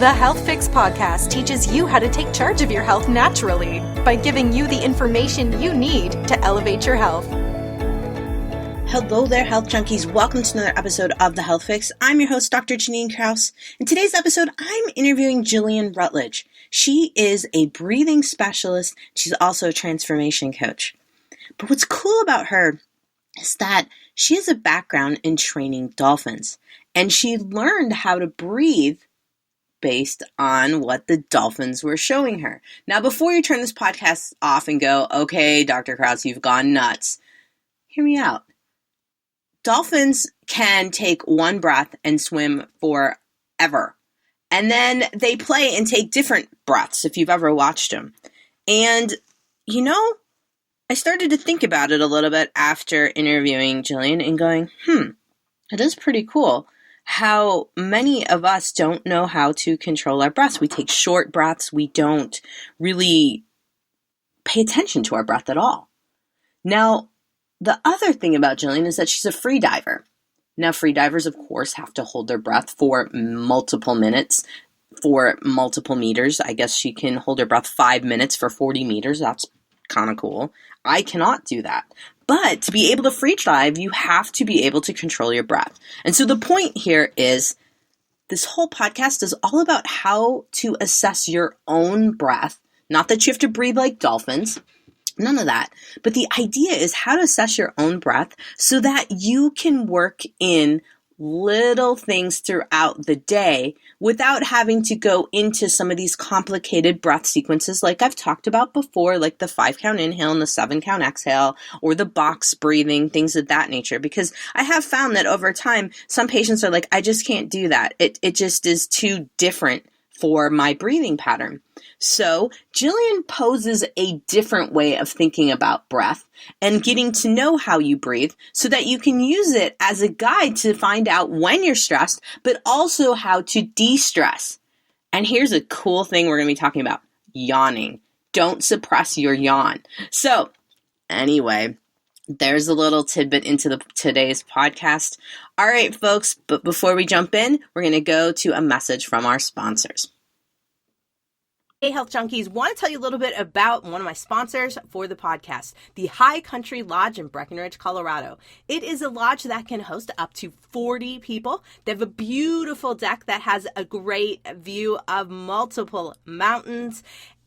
The Health Fix podcast teaches you how to take charge of your health naturally by giving you the information you need to elevate your health. Hello there, health junkies. Welcome to another episode of The Health Fix. I'm your host, Dr. Jillian Krause. In today's episode, I'm interviewing Jillian Rutledge. She is a breathing specialist. She's also a transformation coach. But what's cool about her is that she has a background in training dolphins, and she learned how to breathe based on what the dolphins were showing her. Now, before you turn this podcast off and go, okay, Dr. Krause, you've gone nuts, hear me out. Dolphins can take one breath and swim forever. And then they play and take different breaths, if you've ever watched them. And, I started to think about it a little bit after interviewing Jillian and going, it is pretty cool how many of us don't know how to control our breaths. We take short breaths. We don't really pay attention to our breath at all. Now, the other thing about Jillian is that she's a free diver. Now, free divers, of course, have to hold their breath for multiple minutes, for multiple meters. I guess she can hold her breath 5 minutes for 40 meters. That's kind of cool. I cannot do that. But to be able to free dive, you have to be able to control your breath. And so the point here is this whole podcast is all about how to assess your own breath. Not that you have to breathe like dolphins. None of that. But the idea is how to assess your own breath so that you can work in little things throughout the day without having to go into some of these complicated breath sequences like I've talked about before, like the 5-count inhale and the 7-count exhale, or the box breathing, things of that nature. Because I have found that over time, some patients are like, I just can't do that. It just is too different for my breathing pattern. So Jillian poses a different way of thinking about breath and getting to know how you breathe so that you can use it as a guide to find out when you're stressed, but also how to de-stress. And here's a cool thing we're going to be talking about: yawning. Don't suppress your yawn. So anyway, there's a little tidbit into today's podcast. All right, folks, but before we jump in, we're going to go to a message from our sponsors. Hey, Health Junkies, want to tell you a little bit about one of my sponsors for the podcast, the High Country Lodge in Breckenridge, Colorado. It is a lodge that can host up to 40 people. They have a beautiful deck that has a great view of multiple mountains,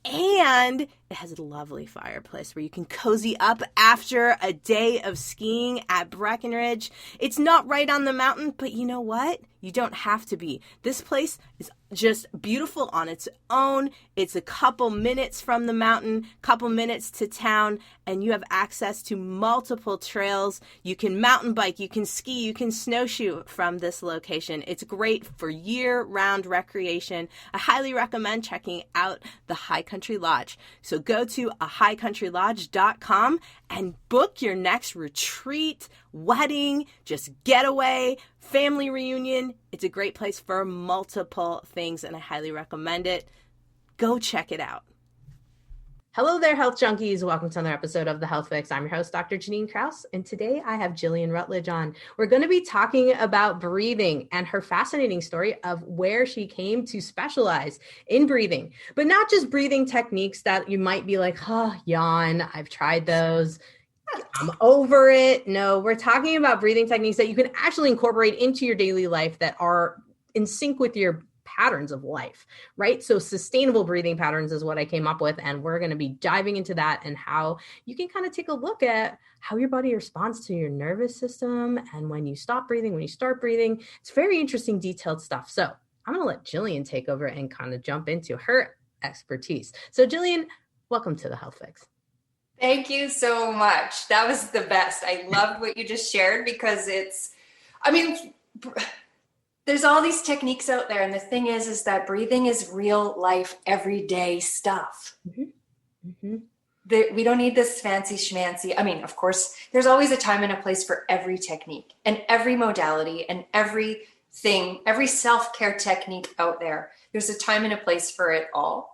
and it has a lovely fireplace where you can cozy up after a day of skiing at Breckenridge. It's not right on the mountain, but you know what? You don't have to be. This place is just beautiful on its own. It's a couple minutes from the mountain, couple minutes to town, and you have access to multiple trails. You can mountain bike, you can ski, you can snowshoe from this location. It's great for year-round recreation. I highly recommend checking out the High Country Lodge. So go to highcountrylodge.com and book your next retreat, wedding, just getaway, family reunion. It's a great place for multiple things, and I highly recommend it. Go check it out. Hello there, health junkies. Welcome to another episode of The Health Fix. I'm your host, Dr. Jillian Krause, and today I have Jillian Rutledge on. We're going to be talking about breathing and her fascinating story of where she came to specialize in breathing, but not just breathing techniques that you might be like, yawn, I've tried those, I'm over it. No, we're talking about breathing techniques that you can actually incorporate into your daily life that are in sync with your patterns of life, right? So sustainable breathing patterns is what I came up with. And we're going to be diving into that and how you can kind of take a look at how your body responds to your nervous system. And when you stop breathing, when you start breathing, it's very interesting, detailed stuff. So I'm going to let Jillian take over and kind of jump into her expertise. So Jillian, welcome to The Health Fix. Thank you so much. That was the best. I loved what you just shared because there's all these techniques out there. And the thing is that breathing is real life, everyday stuff. Mm-hmm. Mm-hmm. We don't need this fancy schmancy. Of course, there's always a time and a place for every technique and every modality and everything, every self-care technique out there. There's a time and a place for it all.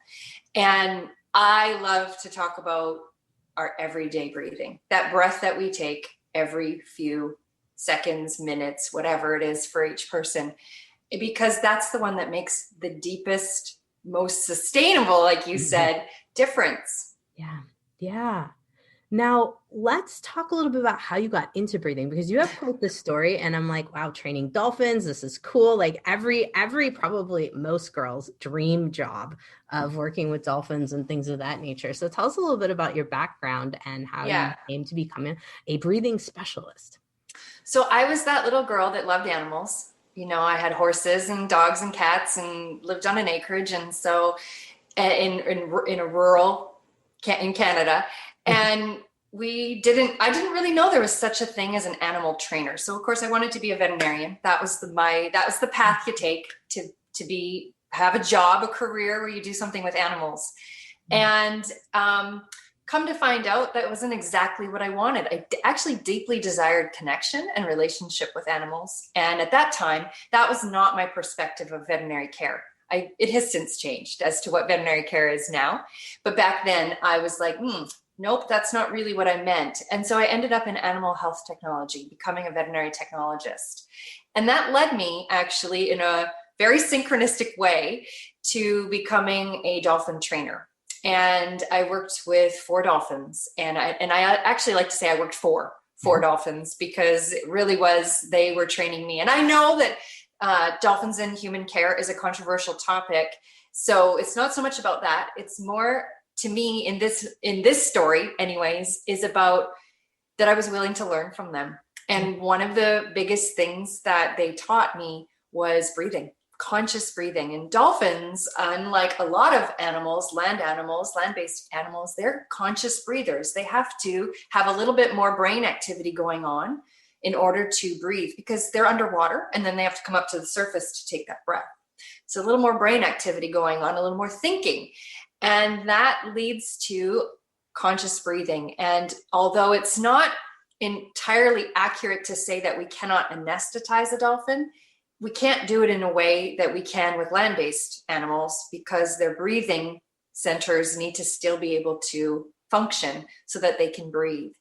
And I love to talk about our everyday breathing, that breath that we take every few seconds, minutes, whatever it is for each person. because that's the one that makes the deepest, most sustainable, like you said, difference. Yeah. Yeah. Now, let's talk a little bit about how you got into breathing, because you have quite the story and I'm like, wow, training dolphins, this is cool. Like every probably most girls' dream job of working with dolphins and things of that nature. So tell us a little bit about your background and how you came to becoming a breathing specialist. So I was that little girl that loved animals. You know, I had horses and dogs and cats and lived on an acreage. And so in a rural, in Canada. And I didn't really know there was such a thing as an animal trainer. So of course I wanted to be a veterinarian. That was the path you take to have a job, a career where you do something with animals. And come to find out that wasn't exactly what I wanted. I actually deeply desired connection and relationship with animals. And at that time, that was not my perspective of veterinary care. It has since changed as to what veterinary care is now. But back then I was like, nope, that's not really what I meant. And so I ended up in animal health technology, becoming a veterinary technologist. And that led me actually in a very synchronistic way to becoming a dolphin trainer. And I worked with 4 dolphins. And I actually like to say I worked for 4 dolphins, because it really they were training me. And I know that dolphins in human care is a controversial topic. So it's not so much about that. It's more, to me, in this story anyways, is about that I was willing to learn from them. And one of the biggest things that they taught me was breathing, conscious breathing. And dolphins, unlike a lot of animals, land-based animals, they're conscious breathers. They have to have a little bit more brain activity going on in order to breathe, because they're underwater and then they have to come up to the surface to take that breath. So a little more brain activity going on, a little more thinking. And that leads to conscious breathing. And although it's not entirely accurate to say that we cannot anesthetize a dolphin, we can't do it in a way that we can with land-based animals, because their breathing centers need to still be able to function so that they can breathe.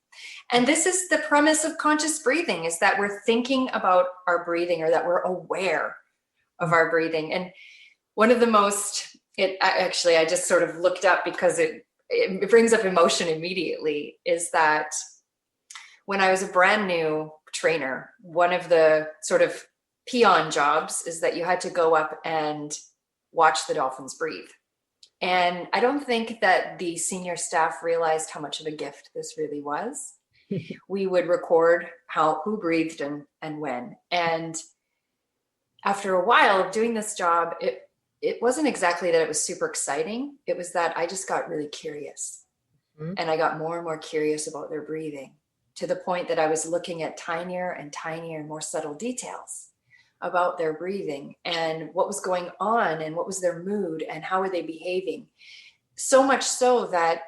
And this is the premise of conscious breathing, is that we're thinking about our breathing, or that we're aware of our breathing. And one of the most, I just sort of looked up because it brings up emotion immediately, is that when I was a brand new trainer, one of the sort of peon jobs is that you had to go up and watch the dolphins breathe. And I don't think that the senior staff realized how much of a gift this really was. We would record who breathed and when. And after a while of doing this job, it wasn't exactly that it was super exciting. It was that I just got really curious. And I got more and more curious about their breathing, to the point that I was looking at tinier and tinier and more subtle details about their breathing and what was going on and what was their mood and how were they behaving. So much so that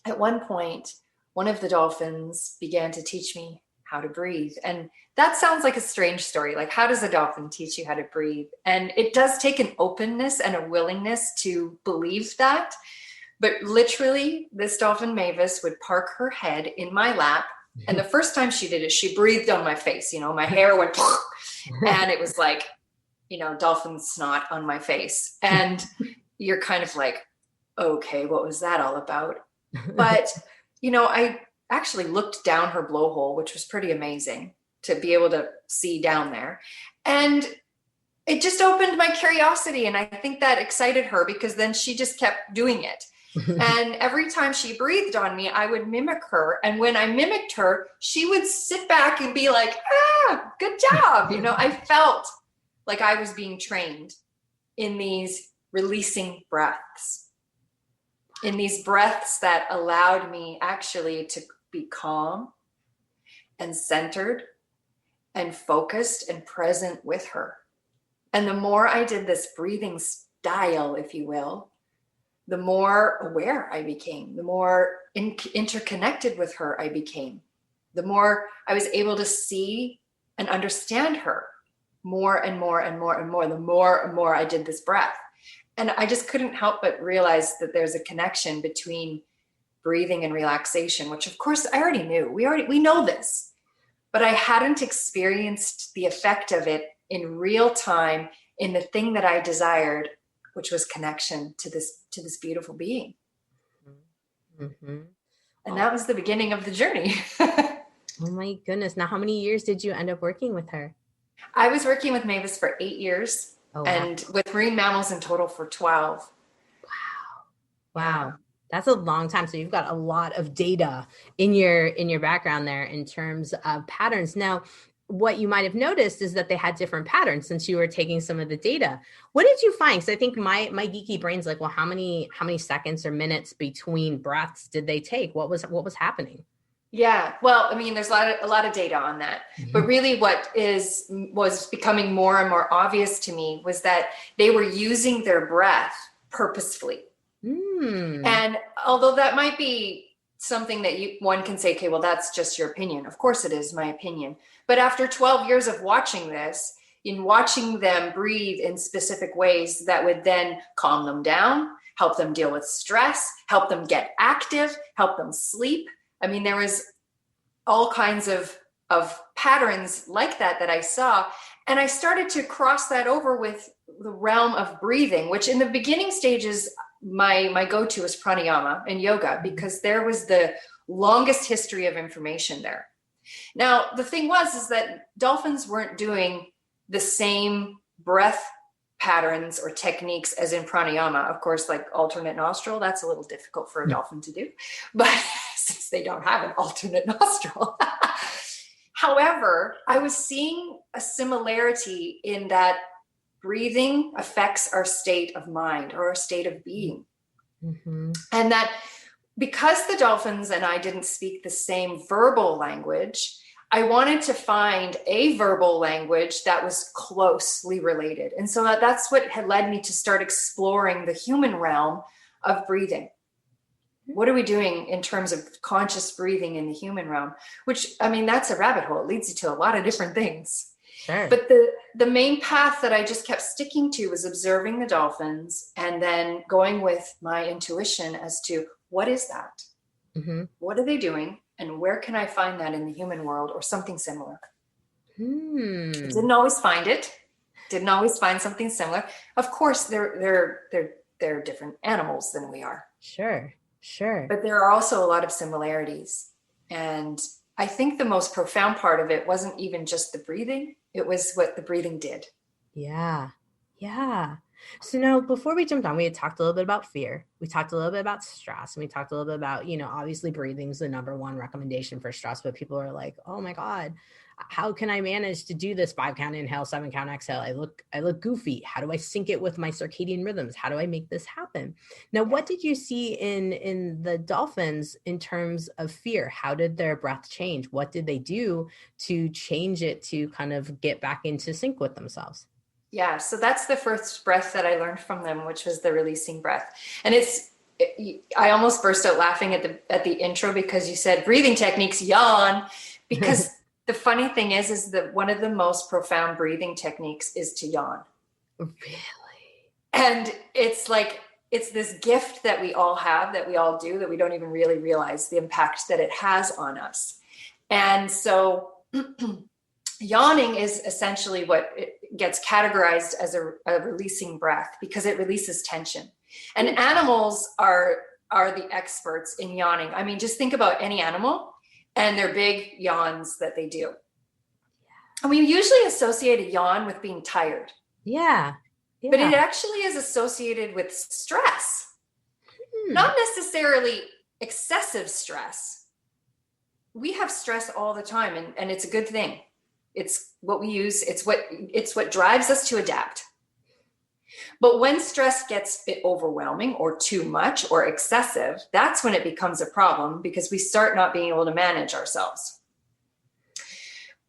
at one point, one of the dolphins began to teach me how to breathe. And that sounds like a strange story. Like, how does a dolphin teach you how to breathe? And it does take an openness and a willingness to believe that. But literally, this dolphin, Mavis, would park her head in my lap. And the first time she did it, she breathed on my face. You know, my hair went, and it was like, dolphin snot on my face. And you're kind of like, okay, what was that all about? But, I actually looked down her blowhole, which was pretty amazing to be able to see down there. And it just opened my curiosity. And I think that excited her, because then she just kept doing it. And every time she breathed on me, I would mimic her. And when I mimicked her, she would sit back and be like, good job. I felt like I was being trained in these releasing breaths, in these breaths that allowed me actually to be calm and centered and focused and present with her. And the more I did this breathing style, if you will, the more aware I became, the more interconnected with her I became, the more I was able to see and understand her more and more and more and more, the more and more I did this breath. And I just couldn't help but realize that there's a connection between breathing and relaxation, which of course I already knew. We know this, but I hadn't experienced the effect of it in real time in the thing that I desired, which was connection to this beautiful being. Mm-hmm. And that was the beginning of the journey. Oh my goodness. Now, how many years did you end up working with her? I was working with Mavis for 8 years, Oh, wow. and with marine mammals in total for 12. Wow. Yeah. That's a long time. So you've got a lot of data in your background there in terms of patterns. Now, what you might have noticed is that they had different patterns since you were taking some of the data. What did you find? Because I think my geeky brain's like, well, how many seconds or minutes between breaths did they take? What was happening? Yeah, well, I mean, there's a lot of data on that, but really what was becoming more and more obvious to me was that they were using their breath purposefully. And although that might be something that one can say, okay, well, that's just your opinion. Of course it is my opinion. But after 12 years of watching this, in watching them breathe in specific ways that would then calm them down, help them deal with stress, help them get active, help them sleep. I mean, there was all kinds of patterns like that I saw. And I started to cross that over with the realm of breathing, which in the beginning stages, my go-to is pranayama and yoga, because there was the longest history of information there. Now, the thing is that dolphins weren't doing the same breath patterns or techniques as in pranayama. Of course, like alternate nostril, that's a little difficult for a dolphin to do, but since they don't have an alternate nostril. However, I was seeing a similarity in that breathing affects our state of mind or our state of being. Mm-hmm. And that because the dolphins and I didn't speak the same verbal language, I wanted to find a verbal language that was closely related. And so that's what had led me to start exploring the human realm of breathing. What are we doing in terms of conscious breathing in the human realm? Which, I mean, that's a rabbit hole. It leads you to a lot of different things. Sure. But the main path that I just kept sticking to was observing the dolphins and then going with my intuition as to what is that? Mm-hmm. What are they doing? And where can I find that in the human world or something similar? I didn't always find it. Didn't always find something similar. Of course, they're different animals than we are. Sure. But there are also a lot of similarities. And I think the most profound part of it wasn't even just the breathing. It was what the breathing did. Yeah. So now, before we jumped on, we had talked a little bit about fear. We talked a little bit about stress. And we talked a little bit about, obviously breathing is the number one recommendation for stress. But people are like, oh my God, how can I manage to do this 5-count inhale, 7-count exhale? I look goofy. How do I sync it with my circadian rhythms? How do I make this happen? Now, what did you see in the dolphins in terms of fear? How did their breath change? What did they do to change it to kind of get back into sync with themselves? Yeah, so that's the first breath that I learned from them, which was the releasing breath. And I almost burst out laughing at the intro because you said breathing techniques, yawn, because the funny thing is that one of the most profound breathing techniques is to yawn. Really? And it's like, it's this gift that we all have, that we all do, that we don't even really realize the impact that it has on us. And so yawning is essentially what it gets categorized as a releasing breath because it releases tension. And animals are the experts in yawning. I mean, just think about any animal and their big yawns that they do. And we usually associate a yawn with being tired. Yeah. But it actually is associated with stress. Not necessarily excessive stress. We have stress all the time, and it's a good thing. It's what we use. It's what drives us to adapt. But when stress gets a bit overwhelming or too much or excessive, that's when it becomes a problem because we start not being able to manage ourselves.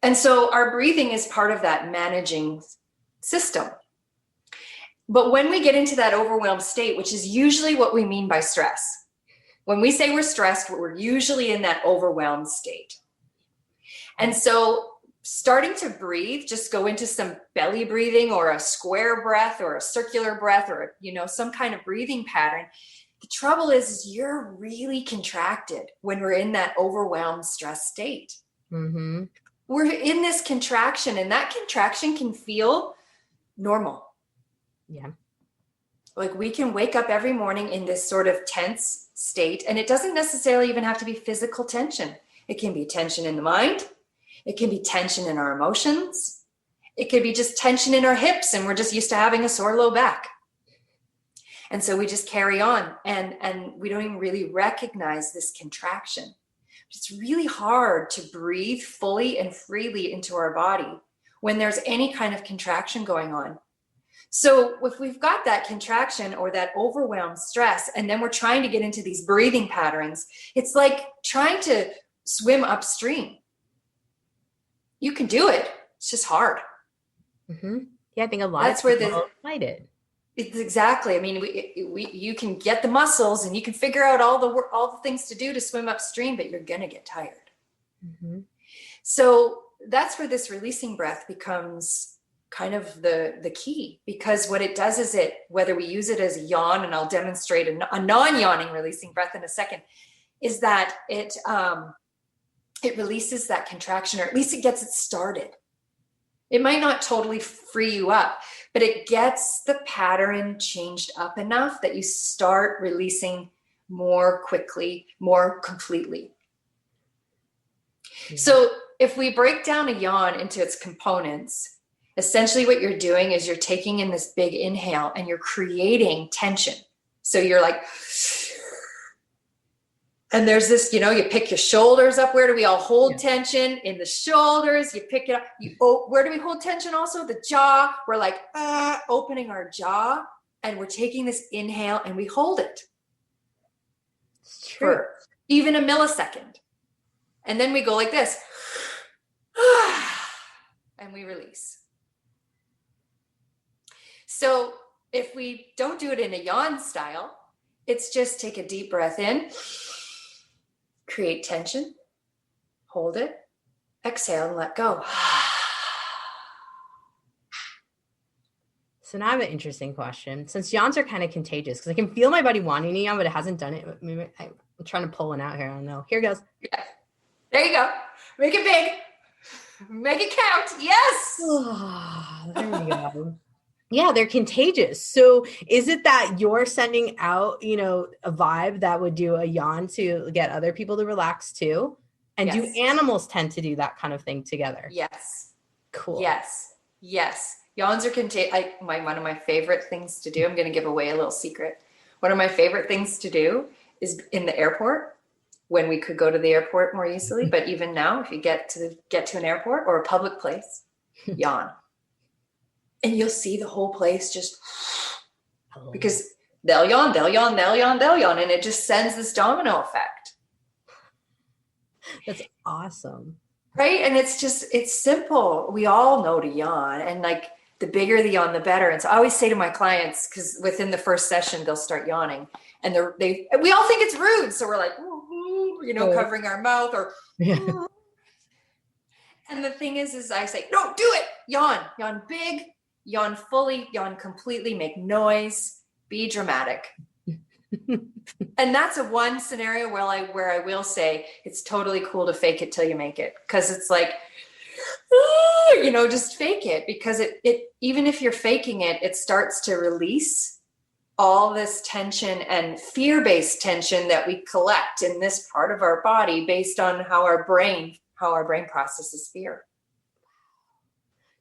And so our breathing is part of that managing system. But when we get into that overwhelmed state, which is usually what we mean by stress, when we say we're stressed, we're usually in that overwhelmed state. And so starting to breathe, just go into some belly breathing or a square breath or a circular breath or, some kind of breathing pattern. The trouble is you're really contracted when we're in that overwhelmed stress state. Mm-hmm. we're in this contraction, and that contraction can feel normal. Yeah. Like we can wake up every morning in this sort of tense state, and it doesn't necessarily even have to be physical tension. It can be tension in the mind. It can be tension in our emotions. It could be just tension in our hips, and we're just used to having a sore low back. And so we just carry on, and we don't even really recognize this contraction. It's really hard to breathe fully and freely into our body when there's any kind of contraction going on. So if we've got that contraction or that overwhelmed stress, and then we're trying to get into these breathing patterns, it's like trying to swim upstream. You can do it. It's just hard. Mm-hmm. Yeah, I think a lot That's of where people fight it. It's exactly. I mean, you can get the muscles and you can figure out all the things to do to swim upstream, but you're gonna get tired. Mm-hmm. So that's where this releasing breath becomes kind of the key, because what it does is whether we use it as a yawn, and I'll demonstrate a non-yawning releasing breath in a second, is that it releases that contraction, or at least it gets it started. It might not totally free you up, but it gets the pattern changed up enough that you start releasing more quickly, more completely. Mm-hmm. So if we break down a yawn into its components, essentially what you're doing is you're taking in this big inhale and you're creating tension. So you're like, and there's this, you pick your shoulders up. Where do we all hold tension? In the shoulders. You pick it up. Where do we hold tension also? The jaw. We're like opening our jaw, and we're taking this inhale and we hold it for even a millisecond. And then we go like this. And we release. So if we don't do it in a yawn style, it's just take a deep breath in. Create tension, hold it, exhale, and let go. So now I have an interesting question. Since yawns are kind of contagious, because I can feel my body wanting to yawn, but it hasn't done it. I'm trying to pull one out here. I don't know. Here goes. Yeah. There you go. Make it big. Make it count. Yes. There we go. Yeah, they're contagious. So is it that you're sending out, a vibe that would do a yawn to get other people to relax too? And do animals tend to do that kind of thing together? Yes. Cool. Yes. Yawns are contagious. One of my favorite things to do, I'm going to give away a little secret. One of my favorite things to do is in the airport, when we could go to the airport more easily. But even now, if you get to an airport or a public place, yawn. And you'll see the whole place just because they'll yawn, and it just sends this domino effect. That's awesome. Right? And it's simple. We all know to yawn, and like the bigger the yawn, the better. And so I always say to my clients, because within the first session, they'll start yawning, and we all think it's rude. So we're like, covering our mouth or, and the thing is I say, no, do it. Yawn big. Yawn fully, yawn completely, make noise, be dramatic. And that's one scenario where I will say it's totally cool to fake it till you make it. Because it's like, just fake it. Because it even if you're faking it, it starts to release all this tension and fear-based tension that we collect in this part of our body based on how our brain processes fear.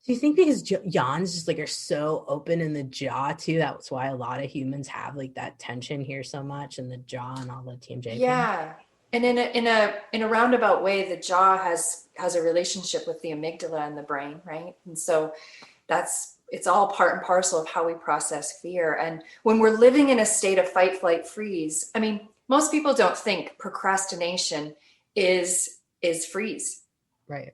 Do you think because yawns just are so open in the jaw too, that's why a lot of humans have that tension here so much in the jaw and all the TMJ? Yeah. And in a roundabout way, the jaw has a relationship with the amygdala in the brain, right? And so it's all part and parcel of how we process fear. And when we're living in a state of fight, flight, freeze, I mean, most people don't think procrastination is freeze. Right.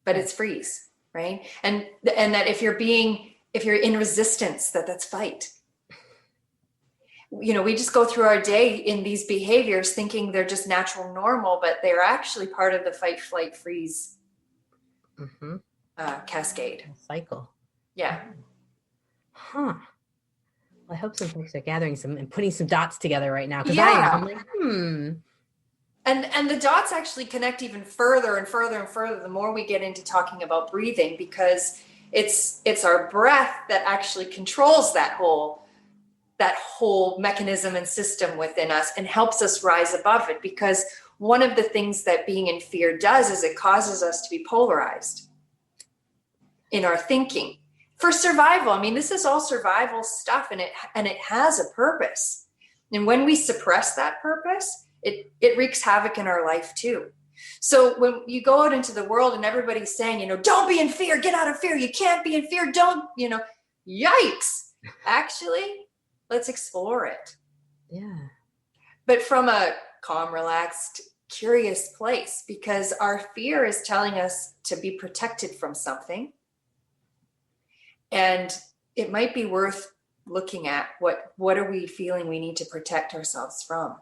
But it's freeze. Right. And that if you're in resistance, that's fight. We just go through our day in these behaviors thinking they're just natural, normal, but they're actually part of the fight, flight, freeze cascade. Cycle. Yeah. Huh. Well, I hope some folks are gathering and putting some dots together right now. Because I am. I'm like, And the dots actually connect even further and further and further the more we get into talking about breathing, because it's our breath that actually controls that whole mechanism and system within us and helps us rise above it. Because one of the things that being in fear does is it causes us to be polarized in our thinking for survival. I mean, this is all survival stuff, and it has a purpose. And when we suppress that purpose, it wreaks havoc in our life too. So when you go out into the world and everybody's saying, don't be in fear, get out of fear, you can't be in fear, don't, yikes. Actually, let's explore it. Yeah. But from a calm, relaxed, curious place, because our fear is telling us to be protected from something. And it might be worth looking at what are we feeling we need to protect ourselves from.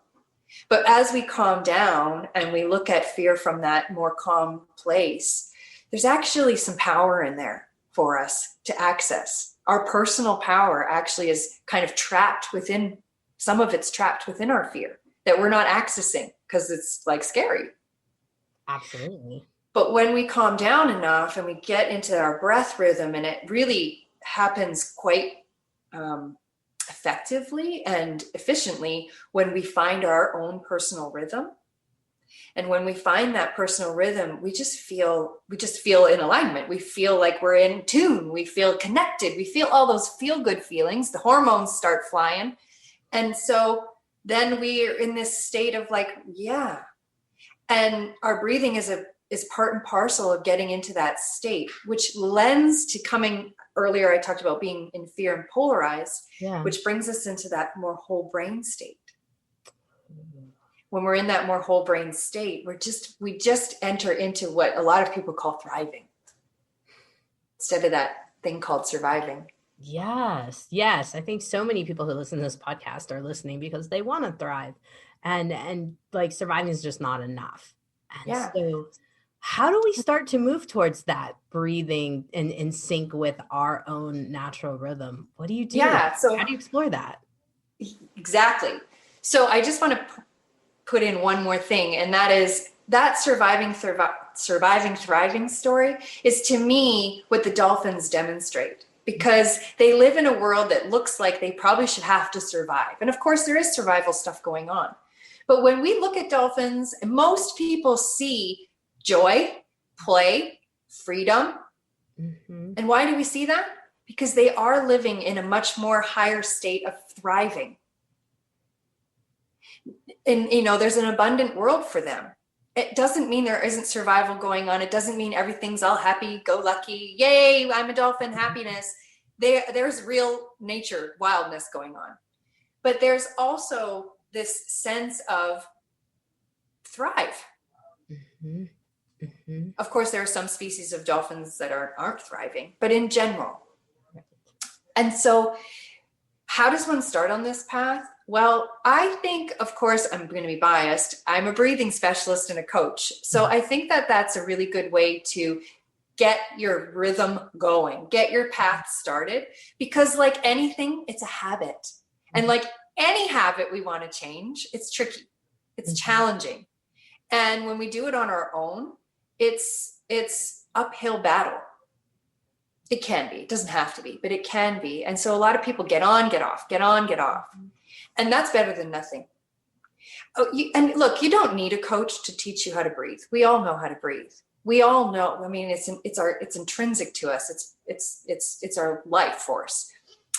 But as we calm down and we look at fear from that more calm place, there's actually some power in there for us to access. Our personal power actually is kind of trapped within, some of it's trapped within our fear that we're not accessing because it's like scary. Absolutely. But when we calm down enough and we get into our breath rhythm, and it really happens quite effectively and efficiently when we find our own personal rhythm. And when we find that personal rhythm, we just feel in alignment. We feel like we're in tune. We feel connected. We feel all those feel good feelings. The hormones start flying. And so then we are in this state of like, yeah. And our breathing is part and parcel of getting into that state, which lends to coming. Earlier, I talked about being in fear and polarized, which brings us into that more whole brain state. When we're in that more whole brain state, we just enter into what a lot of people call thriving instead of that thing called surviving. Yes. I think so many people who listen to this podcast are listening because they want to thrive, and like surviving is just not enough. And so how do we start to move towards that breathing in sync with our own natural rhythm? What do you do? Yeah. So how do you explore that? Exactly. So I just want to put in one more thing, and that is that surviving, thriving story is, to me, what the dolphins demonstrate, because they live in a world that looks like they probably should have to survive. And of course, there is survival stuff going on. But when we look at dolphins, most people see joy, play, freedom. Mm-hmm. And why do we see that? Because they are living in a much more higher state of thriving. And, there's an abundant world for them. It doesn't mean there isn't survival going on. It doesn't mean everything's all happy, go lucky. Yay, I'm a dolphin, happiness. There's real nature, wildness going on. But there's also this sense of thrive. Mm-hmm. Mm-hmm. Of course, there are some species of dolphins that aren't thriving, but in general. And so how does one start on this path? Well, I think, of course, I'm going to be biased. I'm a breathing specialist and a coach. So I think that that's a really good way to get your rhythm going, get your path started, because like anything, it's a habit. And like any habit we want to change, it's tricky. It's challenging. And when we do it on our own, it's uphill battle. It can be. It doesn't have to be, but it can be. And so a lot of people get on, get off, get on, get off. And that's better than nothing. And look, you don't need a coach to teach you how to breathe. We all know how to breathe. We all know. I mean, it's intrinsic to us. It's our life force.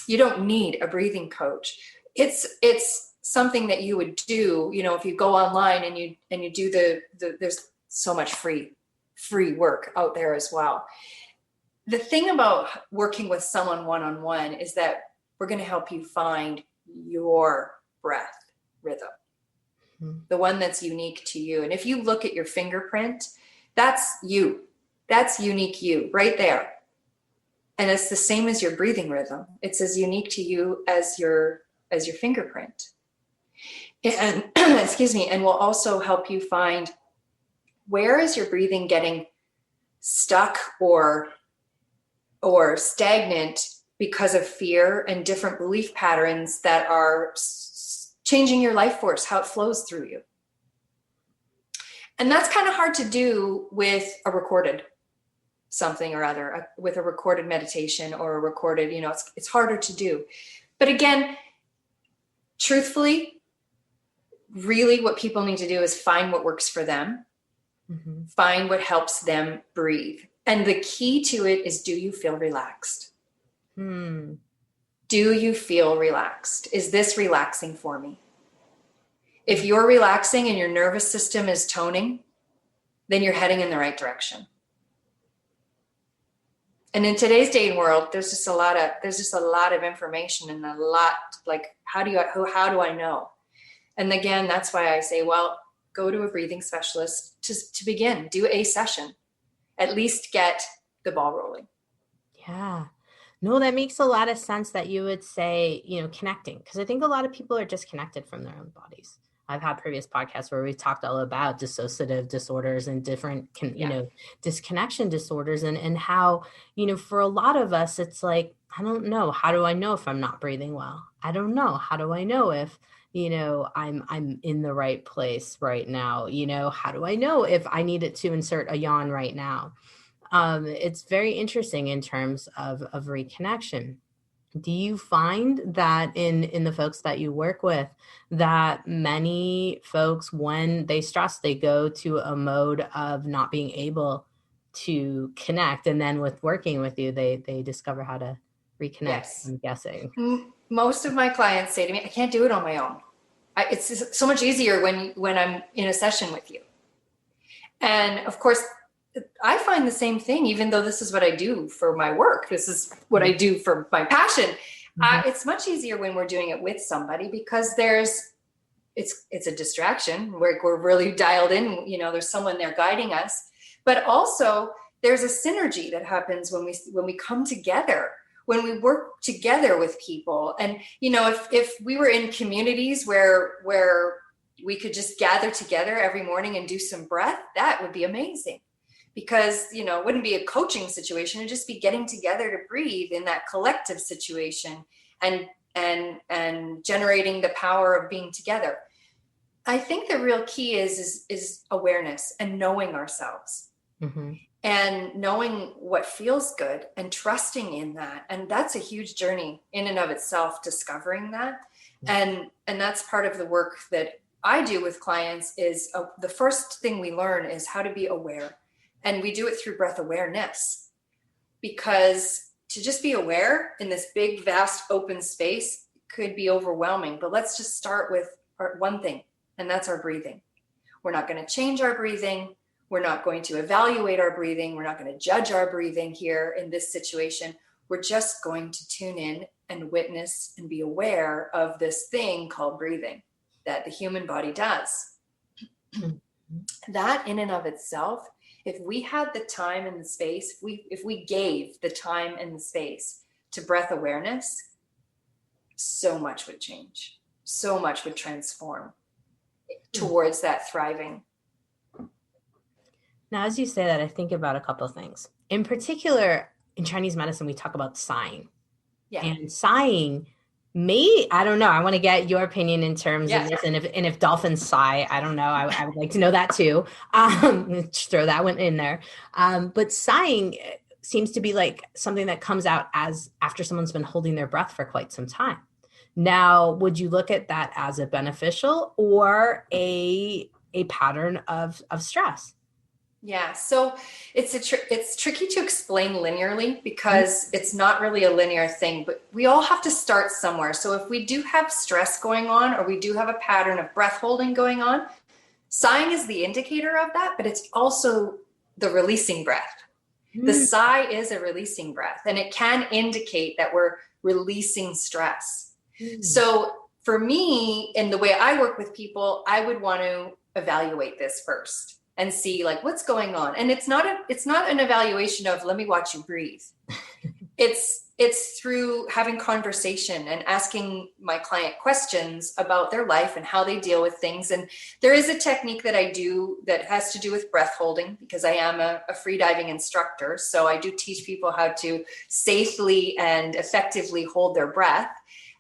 You don't need a breathing coach. It's something that you would do, if you go online and you do there's so much free work out there as well. The thing about working with someone one-on-one is that we're going to help you find your breath rhythm, the one that's unique to you. And if you look at your fingerprint, that's you. That's unique you right there. And it's the same as your breathing rhythm. It's as unique to you as your fingerprint. And excuse me, and will also help you find where is your breathing getting stuck or stagnant because of fear and different belief patterns that are changing your life force, how it flows through you. And that's kind of hard to do with a recorded something or other, with a recorded meditation or a recorded, it's harder to do. But again, truthfully, really what people need to do is find what works for them, find what helps them breathe. And the key to it is, do you feel relaxed? Do you feel relaxed? Is this relaxing for me? If you're relaxing and your nervous system is toning, then you're heading in the right direction. And in today's day and world, there's just a lot of information and a lot, like, how do I know? And again, that's why I say, well, go to a breathing specialist to begin, do a session, at least get the ball rolling. Yeah. No, that makes a lot of sense that you would say, connecting, because I think a lot of people are disconnected from their own bodies. I've had previous podcasts where we've talked all about dissociative disorders and different, disconnection disorders and how, for a lot of us, it's like, I don't know. How do I know if I'm not breathing well? I don't know. How do I know if, I'm in the right place right now? How do I know if I needed to insert a yawn right now? It's very interesting in terms of reconnection. Do you find that in the folks that you work with, that many folks, when they stress, they go to a mode of not being able to connect, and then with working with you, they discover how to reconnect? Yes. I'm guessing. Most of my clients say to me, I can't do it on my own. It's so much easier when I'm in a session with you. And of course, I find the same thing, even though this is what I do for my work. This is what I do for my passion. It's much easier when we're doing it with somebody, because it's a distraction. We're really dialed in, there's someone there guiding us, but also there's a synergy that happens when we come together, when we work together with people. And, if we were in communities where we could just gather together every morning and do some breath, that would be amazing. Because, it wouldn't be a coaching situation. It'd just be getting together to breathe in that collective situation and generating the power of being together. I think the real key is awareness and knowing ourselves and knowing what feels good and trusting in that. And that's a huge journey in and of itself, discovering that. And that's part of the work that I do with clients is the first thing we learn is how to be aware. And we do it through breath awareness, because to just be aware in this big, vast, open space could be overwhelming. But let's just start with one thing, and that's our breathing. We're not going to change our breathing. We're not going to evaluate our breathing. We're not going to judge our breathing here in this situation. We're just going to tune in and witness and be aware of this thing called breathing that the human body does. That in and of itself, if we had the time and the space, if we gave the time and the space to breath awareness, so much would change. So much would transform towards that thriving. Now, as you say that, I think about a couple of things. In particular, in Chinese medicine, we talk about sighing. Yeah. And sighing I don't know. I want to get your opinion in terms of this. And if dolphins sigh, I don't know. I would like to know that too. Just throw that one in there. But sighing seems to be like something that comes out as after someone's been holding their breath for quite some time. Now, would you look at that as a beneficial or a pattern of stress? Yeah, so it's tricky to explain linearly, because it's not really a linear thing, but we all have to start somewhere. So if we do have stress going on, or we do have a pattern of breath holding going on, sighing is the indicator of that, but it's also the releasing breath. The sigh is a releasing breath, and it can indicate that we're releasing stress. So for me, in the way I work with people, I would want to evaluate this first and see like what's going on. And it's not an evaluation of let me watch you breathe. It's through having conversation and asking my client questions about their life and how they deal with things. And there is a technique that I do that has to do with breath holding, because I am a freediving instructor. So I do teach people how to safely and effectively hold their breath.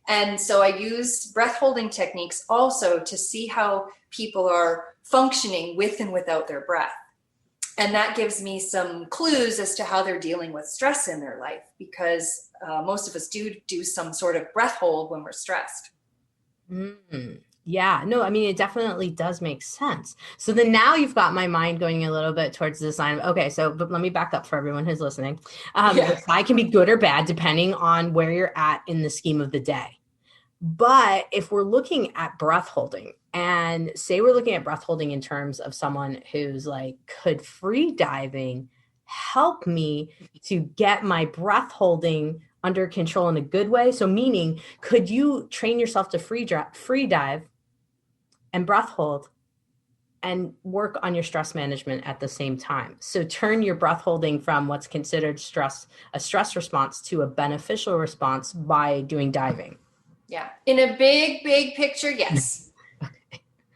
And so I use breath holding techniques also to see how people are functioning with and without their breath. And that gives me some clues as to how they're dealing with stress in their life, because most of us do some sort of breath hold when we're stressed. Yeah, no, I mean, it definitely does make sense. So then now you've got my mind going a little bit towards the sign of, okay, so but let me back up for everyone who's listening. The sigh can be good or bad depending on where you're at in the scheme of the day. But if we're looking at breath holding, and say we're looking at breath holding in terms of someone who's like, could free diving help me to get my breath holding under control in a good way? So meaning, could you train yourself to free dive and breath hold and work on your stress management at the same time? So turn your breath holding from what's considered a stress response to a beneficial response by doing diving. Yeah. In a big picture, yes. Okay.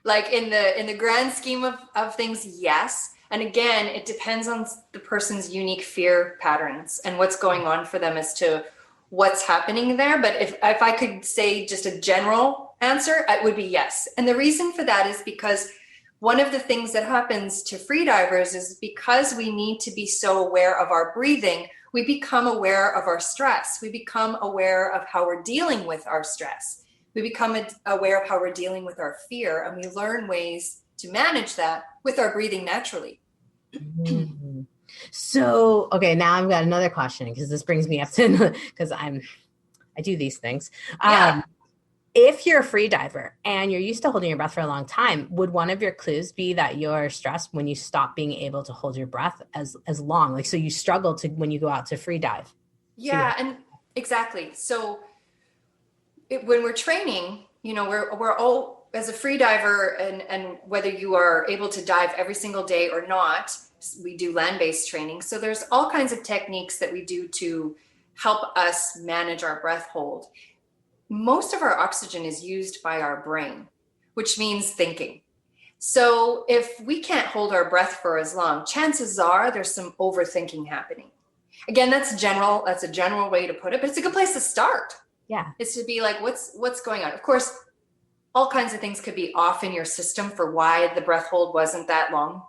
Like in the grand scheme of things, yes. And again, it depends on the person's unique fear patterns and what's going on for them as to what's happening there. But if I could say just a general answer, it would be yes. And the reason for that is because one of the things that happens to freedivers is because we need to be so aware of our breathing, we become aware of our stress. We become aware of how we're dealing with our stress. We become aware of how we're dealing with our fear, and we learn ways to manage that with our breathing naturally. Mm-hmm. So, okay, now I've got another question, because this brings me up to, because I do these things. If you're a free diver and you're used to holding your breath for a long time, would one of your clues be that you're stressed when you stop being able to hold your breath as long? Like, so you struggle to when you go out to free dive. Yeah, and exactly. So when we're training, we're all, as a free diver, and whether you are able to dive every single day or not, we do land-based training. So there's all kinds of techniques that we do to help us manage our breath hold. Most of our oxygen is used by our brain, which means thinking. So if we can't hold our breath for as long, chances are there's some overthinking happening. Again, that's a general way to put it, but it's a good place to start. Yeah. It's to be like, what's going on? Of course, all kinds of things could be off in your system for why the breath hold wasn't that long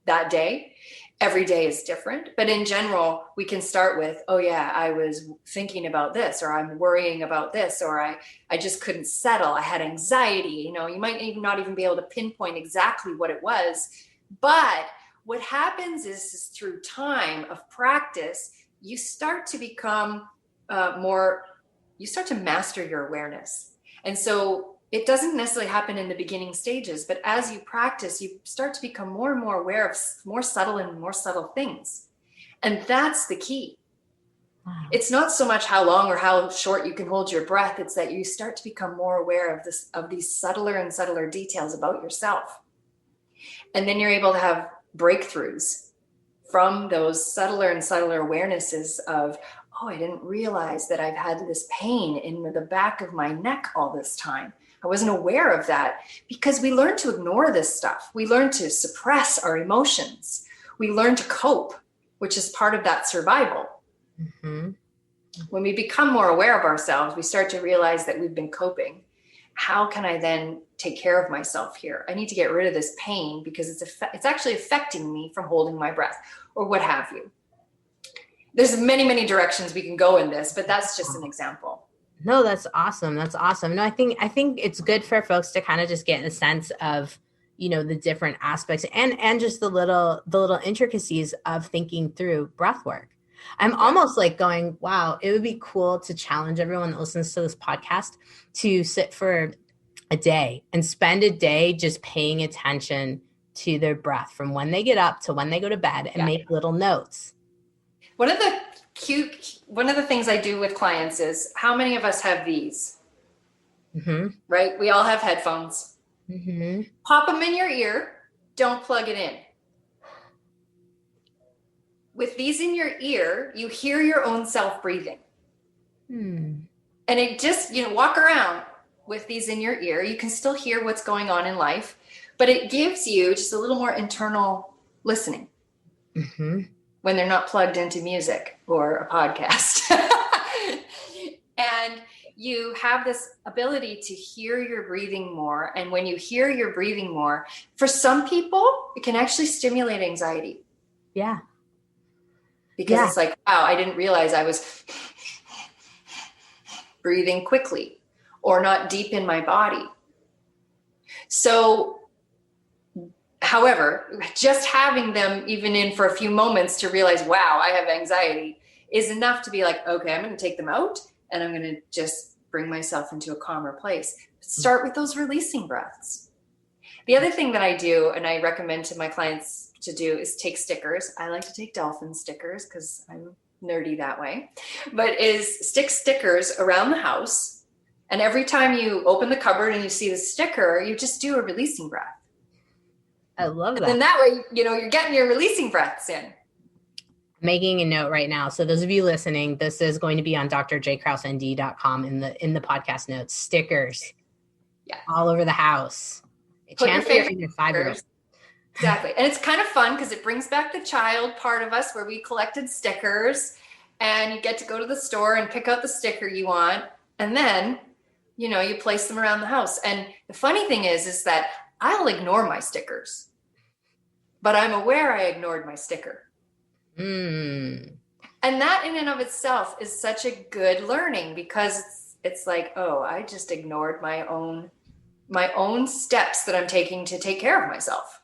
that day. Every day is different, but in general, we can start with, oh yeah, I was thinking about this, or I'm worrying about this, or I just couldn't settle. I had anxiety. You might not even be able to pinpoint exactly what it was, but what happens is through time of practice, you start to become you start to master your awareness. And so it doesn't necessarily happen in the beginning stages, but as you practice, you start to become more and more aware of more subtle things. And that's the key. Wow. It's not so much how long or how short you can hold your breath. It's that you start to become more aware of these subtler and subtler details about yourself. And then you're able to have breakthroughs from those subtler and subtler awarenesses of, oh, I didn't realize that I've had this pain in the back of my neck all this time. I wasn't aware of that, because we learn to ignore this stuff. We learn to suppress our emotions. We learn to cope, which is part of that survival. Mm-hmm. When we become more aware of ourselves, we start to realize that we've been coping. How can I then take care of myself here? I need to get rid of this pain because it's actually affecting me from holding my breath, or what have you. There's many, many directions we can go in this, but that's just an example. No, that's awesome. That's awesome. No, I think it's good for folks to kind of just get a sense of, the different aspects and just the little intricacies of thinking through breath work. I'm almost like going, wow, it would be cool to challenge everyone that listens to this podcast to sit for a day and spend a day just paying attention to their breath from when they get up to when they go to bed and make little notes. One of the things I do with clients is, how many of us have these? Mm-hmm. Right? We all have headphones. Mm-hmm. Pop them in your ear. Don't plug it in. With these in your ear, you hear your own self breathing. And it just, walk around with these in your ear. You can still hear what's going on in life, but it gives you just a little more internal listening. Mm-hmm. When they're not plugged into music or a podcast. And you have this ability to hear your breathing more. And when you hear your breathing more, for some people, it can actually stimulate anxiety. Yeah. Because it's like, wow, I didn't realize I was breathing quickly or not deep in my body. So, however, just having them even in for a few moments to realize, wow, I have anxiety is enough to be like, okay, I'm going to take them out and I'm going to just bring myself into a calmer place. Start with those releasing breaths. The other thing that I do, and I recommend to my clients to do, is take stickers. I like to take Dolphin stickers because I'm nerdy that way, but is stick stickers around the house. And every time you open the cupboard and you see the sticker, you just do a releasing breath. I love that. And then that way, you're getting your releasing breaths in. Making a note right now. So those of you listening, this is going to be on drjkrausend.com in the podcast notes. Stickers. Yeah. All over the house. Put your favorite your 5-year-old. Exactly. And it's kind of fun because it brings back the child part of us where we collected stickers, and you get to go to the store and pick out the sticker you want. And then, you place them around the house. And the funny thing is that I'll ignore my stickers, but I'm aware I ignored my sticker. And that in and of itself is such a good learning, because it's like, oh, I just ignored my own steps that I'm taking to take care of myself.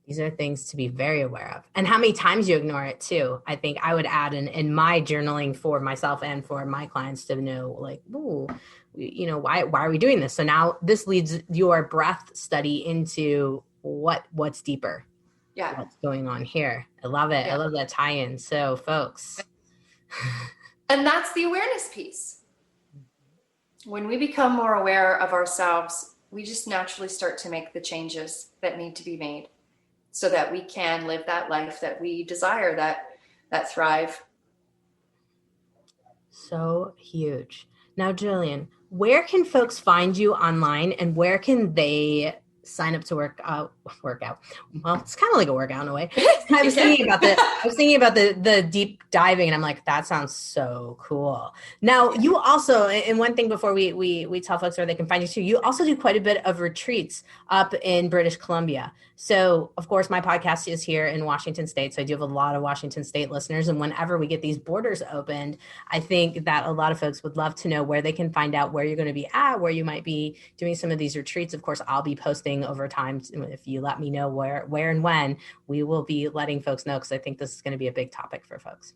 These are things to be very aware of. And how many times you ignore it too. I think I would add in my journaling for myself and for my clients to know, like, ooh, why are we doing this? So now this leads your breath study into what's deeper. Yeah. What's going on here. I love it. Yeah. I love that tie-in. So folks. And that's the awareness piece. When we become more aware of ourselves, we just naturally start to make the changes that need to be made so that we can live that life that we desire, that thrive. So huge. Now, Jillian, where can folks find you online, and where can they sign up to work out? Well, it's kind of like a workout in a way. I was thinking about the deep diving, and I'm like, that sounds so cool. Now, you also, and one thing before we tell folks where they can find you too, you also do quite a bit of retreats up in British Columbia. So, of course, my podcast is here in Washington State, so I do have a lot of Washington State listeners, and whenever we get these borders opened, I think that a lot of folks would love to know where they can find out where you're going to be at, where you might be doing some of these retreats. Of course, I'll be posting over time. If you let me know where and when, we will be letting folks know, because I think this is going to be a big topic for folks.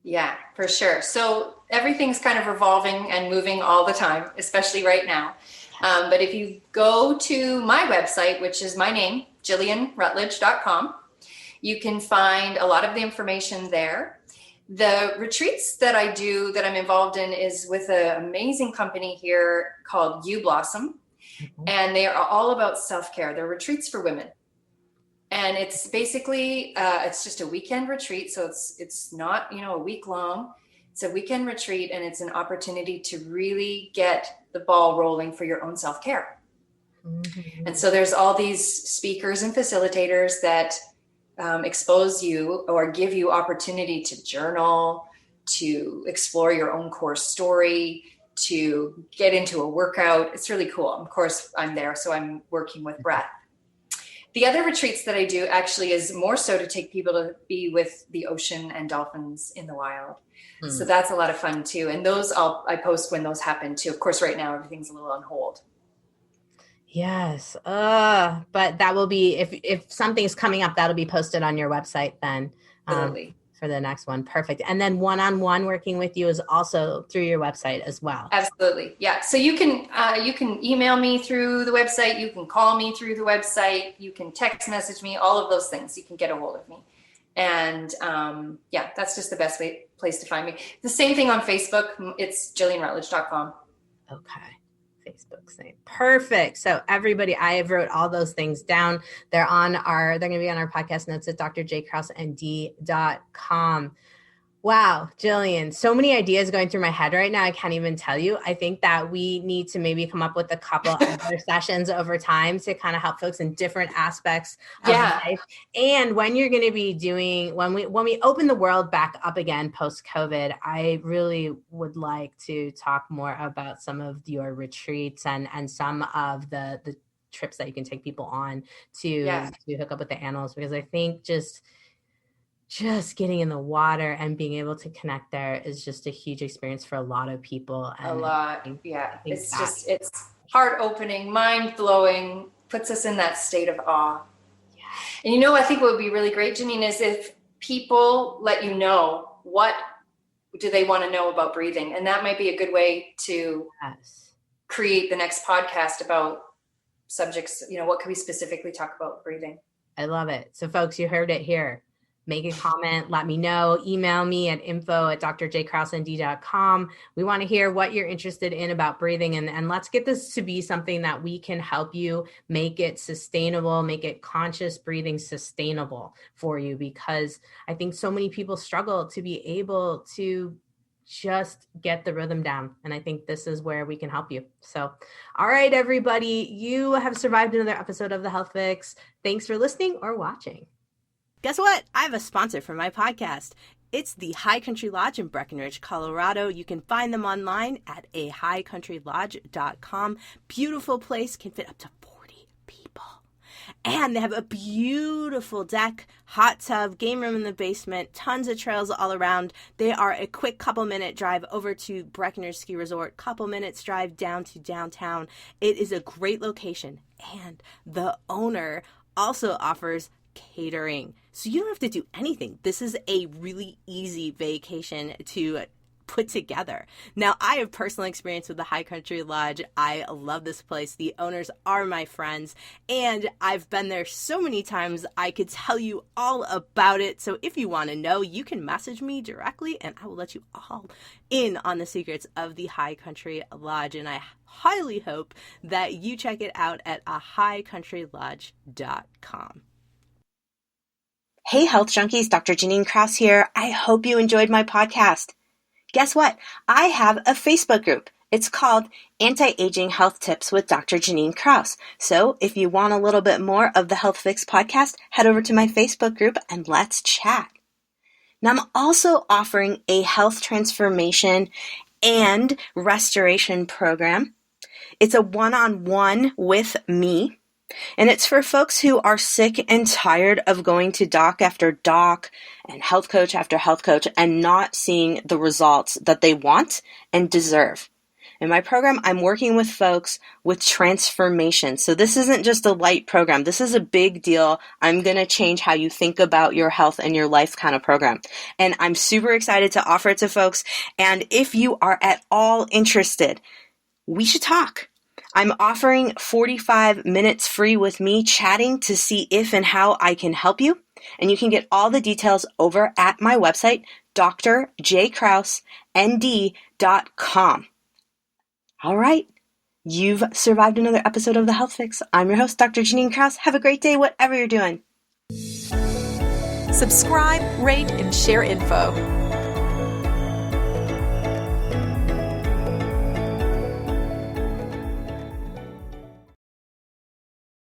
Yeah, for sure. So everything's kind of revolving and moving all the time, especially right now. But if you go to my website, which is my name, JillianRutledge.com, you can find a lot of the information there. The retreats that I do, that I'm involved in, is with an amazing company here called You Blossom. Mm-hmm. And they are all about self-care. They're retreats for women. And it's basically, it's just a weekend retreat. So it's not, a week long. It's a weekend retreat, and it's an opportunity to really get the ball rolling for your own self-care. Mm-hmm. And so there's all these speakers and facilitators that expose you or give you opportunity to journal, to explore your own core story, to get into a workout. It's really cool. Of course, I'm there, so I'm working with breath. The other retreats that I do actually is more so to take people to be with the ocean and dolphins in the wild. Mm. So that's a lot of fun too. And those I post when those happen too. Of course, right now everything's a little on hold. Yes. But that will be, if something's coming up, that'll be posted on your website then. Absolutely. For the next one. Perfect. And then one-on-one working with you is also through your website as well. Absolutely. Yeah. So you can email me through the website. You can call me through the website. You can text message me, all of those things. You can get a hold of me. And that's just the best place to find me. The same thing on Facebook. It's JillianRutledge.com. Okay. Facebook's name. Perfect. So everybody, I have wrote all those things down. They're going to be on our podcast notes at drjkrausend.com. Wow, Jillian, so many ideas going through my head right now. I can't even tell you. I think that we need to maybe come up with a couple other sessions over time to kind of help folks in different aspects of life. And when you're going to be doing, when we open the world back up again post-COVID, I really would like to talk more about some of your retreats and some of the trips that you can take people on to hook up with the animals, because I think just getting in the water and being able to connect there is just a huge experience for a lot of people. And it's heart opening, mind blowing, puts us in that state of awe. Yeah. And I think what would be really great, Janine, is if people let you know what do they want to know about breathing. And that might be a good way to create the next podcast about subjects. What can we specifically talk about breathing? I love it. So folks, you heard it here. Make a comment, let me know, email me at info@drjkrausend.com. We want to hear what you're interested in about breathing, and let's get this to be something that we can help you make it sustainable, make it conscious breathing sustainable for you, because I think so many people struggle to be able to just get the rhythm down. And I think this is where we can help you. So, all right, everybody, you have survived another episode of The Health Fix. Thanks for listening or watching. Guess what? I have a sponsor for my podcast. It's the High Country Lodge in Breckenridge, Colorado. You can find them online at ahighcountrylodge.com. Beautiful place, can fit up to 40 people. And they have a beautiful deck, hot tub, game room in the basement, tons of trails all around. They are a quick couple-minute drive over to Breckenridge Ski Resort, couple minutes drive down to downtown. It is a great location. And the owner also offers catering. So you don't have to do anything. This is a really easy vacation to put together. Now, I have personal experience with the High Country Lodge. I love this place. The owners are my friends, and I've been there so many times, I could tell you all about it. So if you want to know, you can message me directly, and I will let you all in on the secrets of the High Country Lodge. And I highly hope that you check it out at ahighcountrylodge.com. Hey, Health Junkies, Dr. Janine Krause here. I hope you enjoyed my podcast. Guess what? I have a Facebook group. It's called Anti-Aging Health Tips with Dr. Janine Krause. So if you want a little bit more of the Health Fix podcast, head over to my Facebook group and let's chat. Now, I'm also offering a health transformation and restoration program. It's a one-on-one with me. And it's for folks who are sick and tired of going to doc after doc and health coach after health coach and not seeing the results that they want and deserve. In my program, I'm working with folks with transformation. So this isn't just a light program. This is a big deal. I'm going to change how you think about your health and your life kind of program. And I'm super excited to offer it to folks. And if you are at all interested, we should talk. I'm offering 45 minutes free with me chatting to see if and how I can help you. And you can get all the details over at my website, drjkrausend.com. All right. You've survived another episode of The Health Fix. I'm your host, Dr. Janine Krause. Have a great day, whatever you're doing. Subscribe, rate, and share info.